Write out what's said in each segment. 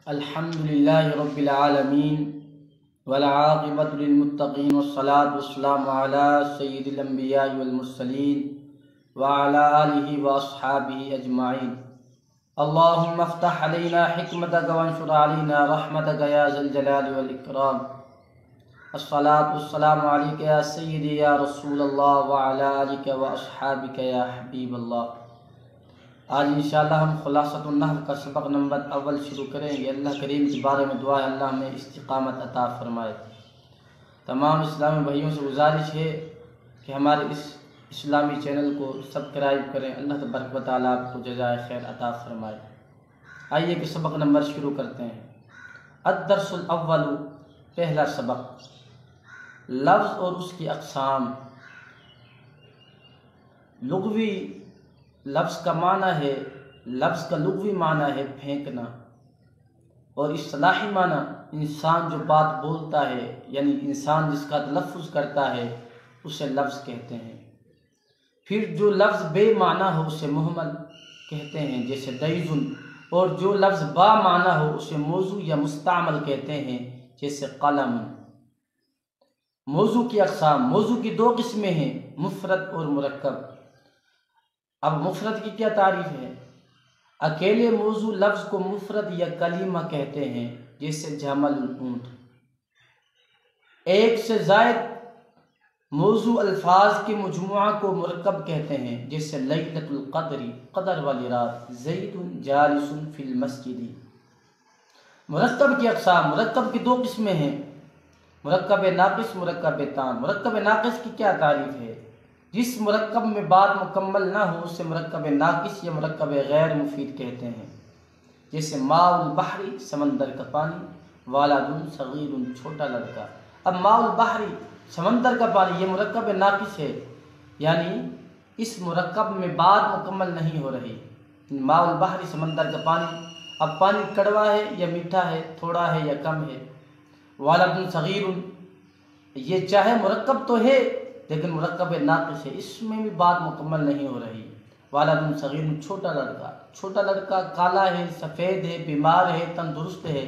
الحمد للہ رب العالمین والعاقبۃ للمتقین والصلاة والسلام علی سید الانبیاء والمرسلین وعلی آلہ واصحابہ اجمعین۔ اللہم افتح علینا حکمتک وانشر علینا رحمتک یا ذا الجلال والاکرام۔ الصلاة والسلام علیک یا سیدی یا رسول اللہ وعلی آلک واصحابک یا حبیب اللہ۔ آج انشاءاللہ ہم خلاصۃ النحو کا سبق نمبر اول شروع کریں گے۔ اللہ کریم کے بارے میں دعا ہے اللہ ہمیں استقامت عطا فرمائے۔ تمام اسلامی بھائیوں سے گزارش ہے کہ ہمارے اس اسلامی چینل کو سبسکرائب کریں۔ اللہ تبارک و تعالیٰ آپ کو جزائے خیر عطا فرمائے۔ آئیے کہ سبق نمبر شروع کرتے ہیں۔ الدرس الاول، پہلا سبق، لفظ اور اس کی اقسام۔ لغوی لفظ کا معنی ہے، لفظ کا لغوی معنی ہے پھینکنا، اور اصطلاحی معنی انسان جو بات بولتا ہے، یعنی انسان جس کا تلفظ کرتا ہے اسے لفظ کہتے ہیں۔ پھر جو لفظ بے معنی ہو اسے مہمل کہتے ہیں، جیسے دیزن، اور جو لفظ با معنی ہو اسے موضوع یا مستعمل کہتے ہیں، جیسے قلم۔ موضوع کی اقسام۔ موضوع کی دو قسمیں ہیں، مفرد اور مرکب۔ اب مفرد کی کیا تعریف ہے؟ اکیلے موضوع لفظ کو مفرد یا کلمہ کہتے ہیں، جیسے جمل، اونٹ۔ ایک سے زائد موضوع الفاظ کے مجموعہ کو مرکب کہتے ہیں، جیسے لیلۃ القدر، قدر والی رات، زید جالس فی المسجد۔ مرکب کی اقسام۔ مرکب کی دو قسمیں ہیں، مرکب ناقص، مرکب تام۔ مرکب ناقص کی کیا تعریف ہے؟ جس مرکب میں بات مکمل نہ ہو اسے مرکب ناقص یا مرکب غیر مفید کہتے ہیں، جیسے ماء البحر، سمندر کا پانی، والد صغیر، چھوٹا لڑکا۔ اب ماء البحر، سمندر کا پانی، یہ مرکب ناقص ہے، یعنی اس مرکب میں بات مکمل نہیں ہو رہی۔ ماء البحر، سمندر کا پانی۔ اب پانی کڑوا ہے یا میٹھا ہے، تھوڑا ہے یا کم ہے۔ والد صغیر، یہ چاہے مرکب تو ہے لیکن مرکب ناقص ہے، اس میں بھی بات مکمل نہیں ہو رہی۔ والد صغیر، چھوٹا لڑکا۔ چھوٹا لڑکا کالا ہے، سفید ہے، بیمار ہے، تندرست ہے،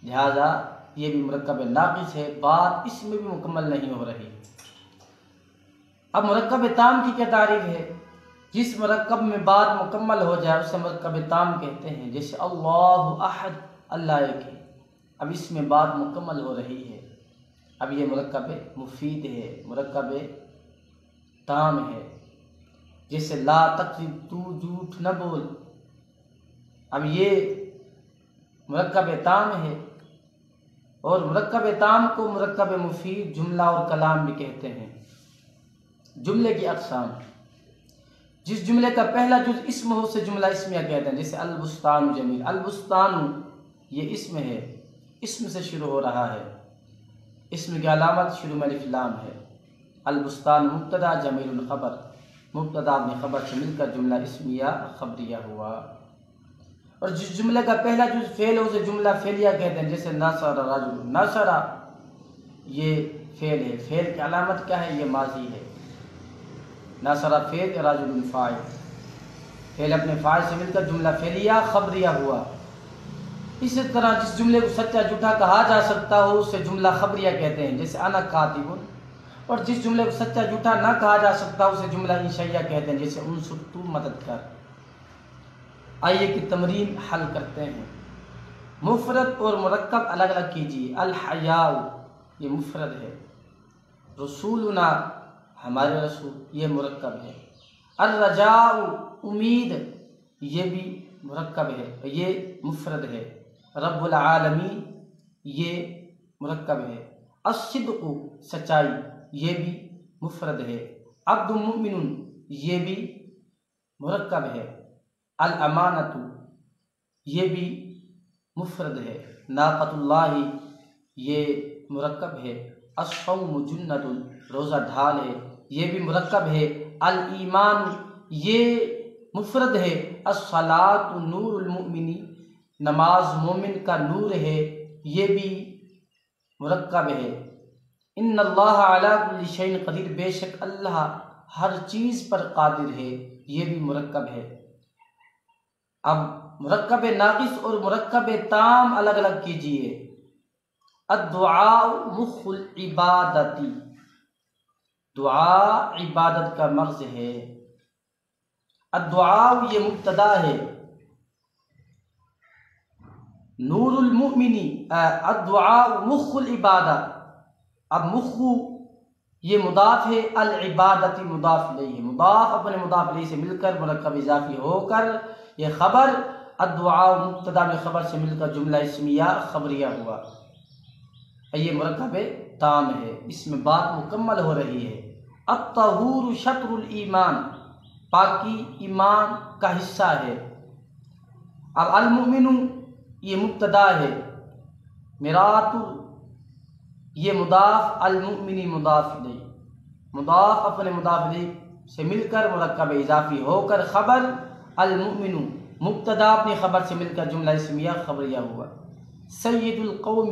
لہذا یہ بھی مرکب ناقص ہے، بات اس میں بھی مکمل نہیں ہو رہی۔ اب مرکب تام کی کیا تعریف ہے؟ جس مرکب میں بات مکمل ہو جائے اسے مرکب تام کہتے ہیں، جیسے اللہ احد، اللہ ایک ہے۔ اب اس میں بات مکمل ہو رہی ہے، اب یہ مرکب مفید ہے، مرکب تام ہے، جیسے لا تکذب، تو جھوٹ نہ بول۔ اب یہ مرکب تام ہے، اور مرکب تام کو مرکب مفید، جملہ اور کلام بھی کہتے ہیں۔ جملے کی اقسام۔ جس جملے کا پہلا جز اسم ہو اسے جملہ اسمیہ کہتے ہیں، جیسے البستان جمیل۔ البستان یہ اسم ہے، اسم سے شروع ہو رہا ہے، اسم کی علامت شروع میں الف لام ہے۔ البستان مبتدا، جمیل خبر، مبتدا اپنی خبر سے مل کر جملہ اسمیہ خبریہ ہوا۔ اور جس جملے کا پہلا جز فعل ہو اسے جملہ فعلیہ کہتے ہیں، جیسے نصر رجل۔ نصر یہ فعل ہے، فعل کی علامت کیا ہے؟ یہ ماضی ہے۔ نصر فعل، رجل فاعل، فعل اپنے فاعل سے مل کر جملہ فعلیہ خبریہ ہوا۔ اسی طرح جس جملے کو سچا جھوٹا کہا جا سکتا ہو اسے جملہ خبریہ کہتے ہیں، جیسے انا کاتب۔ اور جس جملے کو سچا جھوٹا نہ کہا جا سکتا اسے جملہ انشائیہ کہتے ہیں، جیسے انصر، تو مدد کر۔ آئیے کہ تمرین حل کرتے ہیں۔ مفرد اور مرکب الگ الگ کیجیے۔ الحیاء یہ مفرد ہے، رسولنا ہمارے رسول یہ مرکب ہے۔ الرجاء امید یہ بھی مرکب ہے، یہ مفرد ہے۔ رب العالمین یہ مرکب ہے۔ الصدق سچائی یہ بھی مفرد ہے۔ عبد مؤمن یہ بھی مرکب ہے۔ الامانۃ یہ بھی مفرد ہے۔ ناقۃ اللہ یہ مرکب ہے۔ الصوم جنۃ روزہ ڈھال ہے، یہ بھی مرکب ہے۔ الایمان یہ مفرد ہے۔ الصلاۃ نور المؤمن نماز مومن کا نور ہے، یہ بھی مرکب ہے۔ ان اللہ علی کل شیء قدیر، بے شک اللہ ہر چیز پر قادر ہے، یہ بھی مرکب ہے۔ اب مرکب ناقص اور مرکب تام الگ الگ کیجئے۔ الدعاء مخ العبادتی، دعا عبادت کا مغز ہے۔ الدعاء یہ مبتدا ہے، نور المؤمنی، الدعاء مخ العبادہ، اب مخ یہ مضاف ہے، العبادتی مضاف الیہ، مضاف اپنے مضاف الیہ سے مل کر مرکب اضافی ہو کر یہ خبر الدعاء مبتدا میں خبر سے مل کر جملہ اسمیہ خبریہ ہوا، یہ مرکب تام ہے، اس میں بات مکمل ہو رہی ہے۔ الطہور شطر الایمان، پاکی ایمان کا حصہ ہے۔ اب المؤمن یہ مبتدا ہے، مرات یہ مضاف، المؤمن مضاف الیہ، مضاف اپنے مضاف الیہ سے مل کر مرکب اضافی ہو کر خبر المؤمن مبتدا اپنی خبر سے مل کر جملہ اسمیہ خبریہ ہوا۔ سید القوم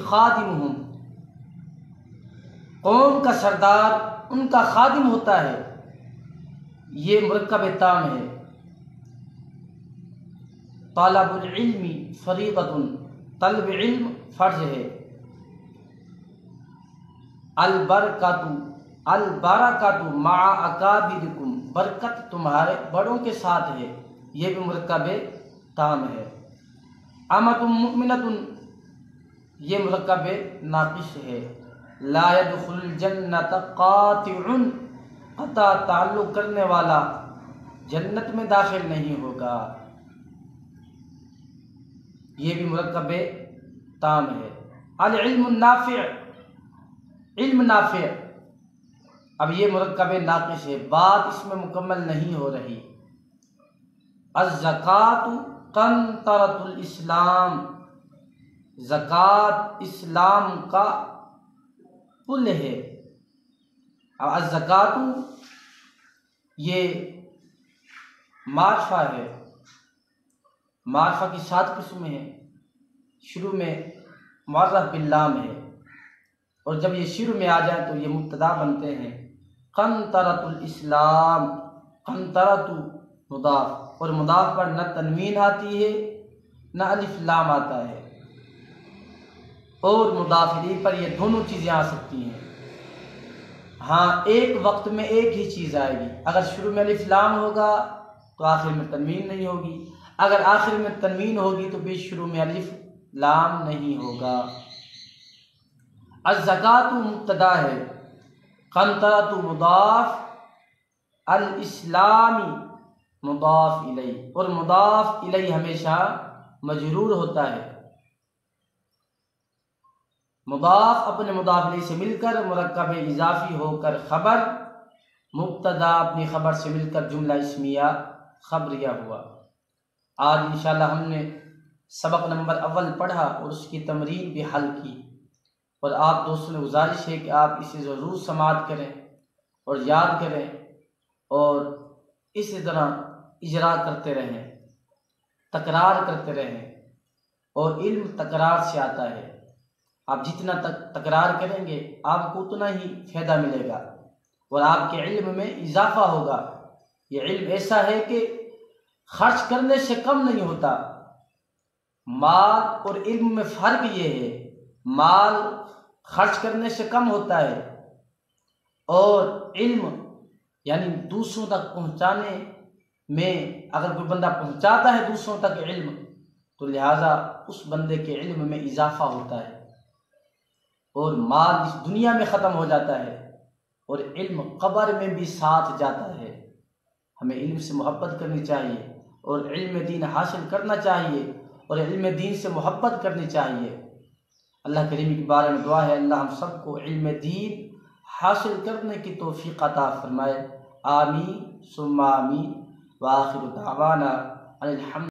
خادمہم، قوم کا سردار ان کا خادم ہوتا ہے، یہ مرکب تام ہے۔ طالب العلم فریضۃ، طلب علم فرض ہے۔ البرکۃ مع اکابرکم، برکت تمہارے بڑوں کے ساتھ ہے، یہ بھی مرکب تام ہے۔ امۃ مؤمنۃ یہ مرکب ناقص ہے۔ لا يدخل الجنۃ قاطع، قطع تعلق کرنے والا جنت میں داخل نہیں ہوگا، یہ بھی مرکب تام ہے۔ العلم النافع، علم نافع، اب یہ مرکب ناقص ہے، بات اس میں مکمل نہیں ہو رہی۔ الزکوٰۃ قنطرۃ الاسلام، زکوٰۃ اسلام کا پل ہے۔ اب الزکوٰۃ یہ معرفہ ہے، معرفہ کی 7 قسمیں ہیں، شروع میں معرف باللام ہے، اور جب یہ شروع میں آ جائیں تو یہ مبتدا بنتے ہیں۔ قنطرۃ الاسلام، قنطرۃ مضاف، اور مضاف پر نہ تنوین آتی ہے نہ الف لام آتا ہے، اور مضاف الیہ پر یہ دونوں چیزیں آ سکتی ہیں۔ ہاں ایک وقت میں ایک ہی چیز آئے گی، اگر شروع میں الف لام ہوگا تو آخر میں تنوین نہیں ہوگی، اگر آخر میں تنوین ہوگی تو بھی شروع میں الف لام نہیں ہوگا۔ الزکوٰۃ مبتدا ہے، قنطرۃ مضاف، الاسلامی مضاف الیہ، اور مضاف الیہ ہمیشہ مجرور ہوتا ہے، مضاف اپنے مضاف الیہ سے مل کر مرکب اضافی ہو کر خبر، مبتدا اپنی خبر سے مل کر جملہ اسمیہ خبریہ ہوا۔ آج انشاءاللہ ہم نے سبق نمبر اول پڑھا اور اس کی تمرین بھی حل کی، اور آپ دوستوں نے گزارش ہے کہ آپ اسے ضرور سماعت کریں اور یاد کریں اور اسی طرح اجرا کرتے رہیں، تکرار کرتے رہیں، اور علم تکرار سے آتا ہے، آپ جتنا تکرار کریں گے آپ کو اتنا ہی فائدہ ملے گا اور آپ کے علم میں اضافہ ہوگا۔ یہ علم ایسا ہے کہ خرچ کرنے سے کم نہیں ہوتا، مال اور علم میں فرق یہ ہے، مال خرچ کرنے سے کم ہوتا ہے، اور علم یعنی دوسروں تک پہنچانے میں اگر کوئی بندہ پہنچاتا ہے دوسروں تک علم تو لہٰذا اس بندے کے علم میں اضافہ ہوتا ہے، اور مال اس دنیا میں ختم ہو جاتا ہے اور علم قبر میں بھی ساتھ جاتا ہے۔ ہمیں علم سے محبت کرنی چاہیے اور علم دین حاصل کرنا چاہیے اور علم دین سے محبت کرنی چاہیے۔ اللہ کریم کے بارے میں دعا ہے اللہ ہم سب کو علم دین حاصل کرنے کی توفیق عطا فرمائے، آمین ثم آمین، وآخر دعوانا ان الحمد